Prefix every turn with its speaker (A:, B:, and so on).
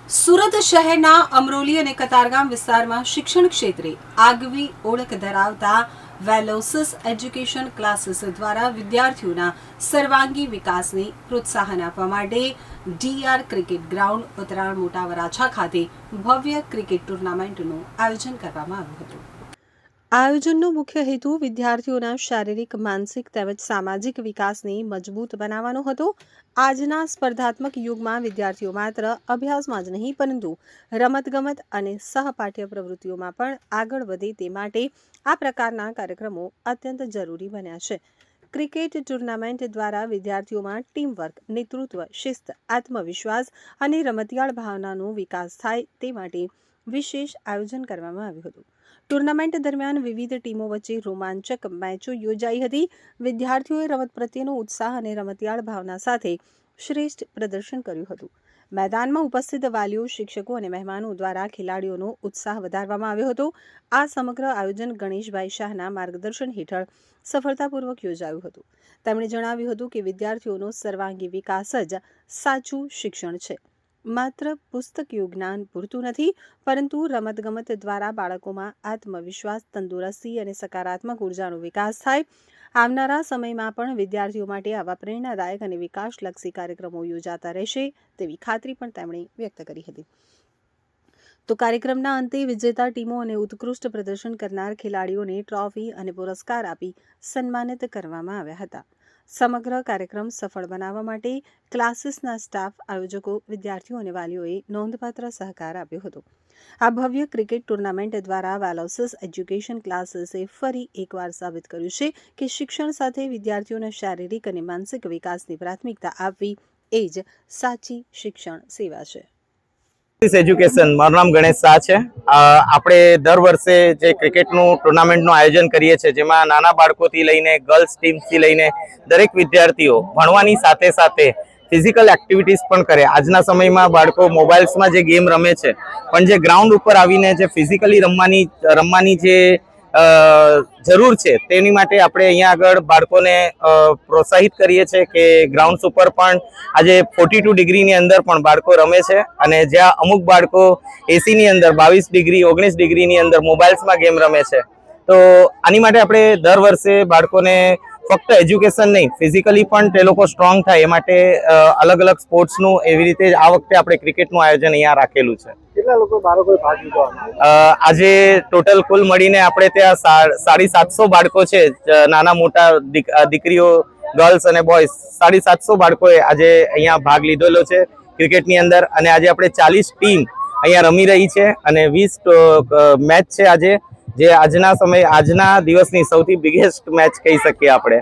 A: સુરત શહેરના અમરોલી અને કતારગામ વિસ્તારમાં શિક્ષણ ક્ષેત્રે આગવી ઓળખ ધરાવતા વેલોસિસ એજ્યુકેશન ક્લાસીસ દ્વારા વિદ્યાર્થીઓના સર્વાંગી વિકાસને પ્રોત્સાહન આપવા માટે ડીઆર ક્રિકેટ ગ્રાઉન્ડ ઉત્તરાયણ મોટા વરાછા ખાતે ભવ્ય ક્રિકેટ ટુર્નામેન્ટનું આયોજન કરવામાં આવ્યું હતું। આયોજનનો મુખ્ય હેતુ વિદ્યાર્થીઓના શારીરિક, માનસિક તેમજ સામાજિક વિકાસને મજબૂત બનાવવાનો હતો। આજના સ્પર્ધાત્મક યુગમાં વિદ્યાર્થીઓ માત્ર અભ્યાસમાં જ નહીં પરંતુ રમતગમત અને સહપાઠ્ય પ્રવૃત્તિઓમાં પણ આગળ વધે તે માટે આ પ્રકારના કાર્યક્રમો અત્યંત જરૂરી બન્યા છે। ક્રિકેટ ટુર્નામેન્ટ દ્વારા વિદ્યાર્થીઓમાં ટીમવર્ક, નેતૃત્વ, શિસ્ત, આત્મવિશ્વાસ અને રમતિયાળ ભાવનાનો વિકાસ થાય તે માટે વિશેષ આયોજન કરવામાં આવ્યું હતું। ટુર્નામેન્ટ દરમિયાન વિવિધ ટીમો વચ્ચે રોમાંચક મેચો યોજાઈ હતી। વિદ્યાર્થીઓએ રમત પ્રત્યેનો ઉત્સાહ અને રમતિયાળ ભાવના સાથે શ્રેષ્ઠ પ્રદર્શન કર્યું હતું। મેદાનમાં ઉપસ્થિત વાલીઓ, શિક્ષકો અને મહેમાનો દ્વારા ખેલાડીઓનો ઉત્સાહ વધારવામાં આવ્યો હતો। આ સમગ્ર આયોજન ગણેશભાઈ શાહના માર્ગદર્શન હેઠળ સફળતાપૂર્વક યોજાયું હતું। તેમણે જણાવ્યું હતું કે વિદ્યાર્થીઓનો સર્વાંગી વિકાસ જ સાચું શિક્ષણ છે। માત્ર પુસ્તકીય જ્ઞાન પૂરતું નથી, પરંતુ રમતગમત દ્વારા બાળકોમાં આત્મવિશ્વાસ, તંદુરસ્તી અને સકારાત્મક ઉર્જાનો વિકાસ થાય। આવનારા સમયમાં પણ વિદ્યાર્થીઓ માટે આવા પ્રેરણાદાયક અને વિકાસલક્ષી કાર્યક્રમો યોજાતા રહેશે તેવી ખાતરી પણ તેમણે વ્યક્ત કરી હતી। તો કાર્યક્રમના અંતે વિજેતા ટીમો અને ઉત્કૃષ્ટ પ્રદર્શન કરનાર ખેલાડીઓને ટ્રોફી અને પુરસ્કાર આપી સન્માનિત કરવામાં આવ્યા હતા। સમગ્ર કાર્યક્રમ સફળ બનાવવા માટે ક્લાસીસના સ્ટાફ, આયોજકો, વિદ્યાર્થીઓ અને વાલીઓએ નોંધપાત્ર સહકાર આપ્યો હતો। આ ભવ્ય ક્રિકેટ ટુર્નામેન્ટ દ્વારા વેલોસિસ એજ્યુકેશન ક્લાસીસે ફરી એકવાર સાબિત કર્યું છે કે શિક્ષણ સાથે વિદ્યાર્થીઓના શારીરિક અને માનસિક વિકાસની પ્રાથમિકતા આપવી એ જ સાચી શિક્ષણ સેવા છે।
B: એજ્યુકેશન મારું નામ ગણેશ શાહ છે। આપણે દર વર્ષે જે ક્રિકેટનું ટુર્નામેન્ટનું આયોજન કરીએ છીએ, જેમાં નાના બાળકોથી લઈને ગર્લ્સ ટીમથી લઈને દરેક વિદ્યાર્થીઓ ભણવાની સાથે સાથે ફિઝિકલ એક્ટિવિટીઝ પણ કરે। આજના સમયમાં બાળકો મોબાઈલ્સમાં જે ગેમ રમે છે, પણ જે ગ્રાઉન્ડ ઉપર આવીને જે ફિઝિકલી રમવાની જે જરૂર છે, તેની માટે આપણે અહીંયા આગળ બાળકોને પ્રોત્સાહિત કરીએ છીએ કે ગ્રાઉન્ડ્સ ઉપર પણ આજે 42 ડિગ્રીની અંદર પણ બાળકો રમે છે, અને જ્યાં અમુક બાળકો એસીની અંદર 22 ડિગ્રી, 19 ડિગ્રીની અંદર મોબાઈલ્સમાં ગેમ રમે છે। તો આની માટે આપણે દર વર્ષે બાળકોને ફક્ત એજ્યુકેશન નહીં, ફિઝિકલી પણ તે લોકો સ્ટ્રોંગ થાય એ માટે અલગ અલગ સ્પોર્ટ્સનું એવી રીતે આ વખતે આપણે ક્રિકેટનું આયોજન અહીંયા રાખેલું છે।
C: કેટલા લોકો બાળકોએ ભાગ લીધો?
B: આજે ટોટલ કુલ મળીને આપણે ત્યાં 750 બાળકો છે, નાના મોટા દીકરીઓ, ગર્લ્સ અને બોયઝ, 750 બાળકોએ આજે અહીંયા ભાગ લીધેલો છે ક્રિકેટની અંદર। અને આજે આપણે 40 ટીમ અહીંયા રમી રહી છે અને 20 મેચ છે આજે, જે આજના દિવસની સૌથી બિગેસ્ટ મેચ કહી શકીએ આપણે।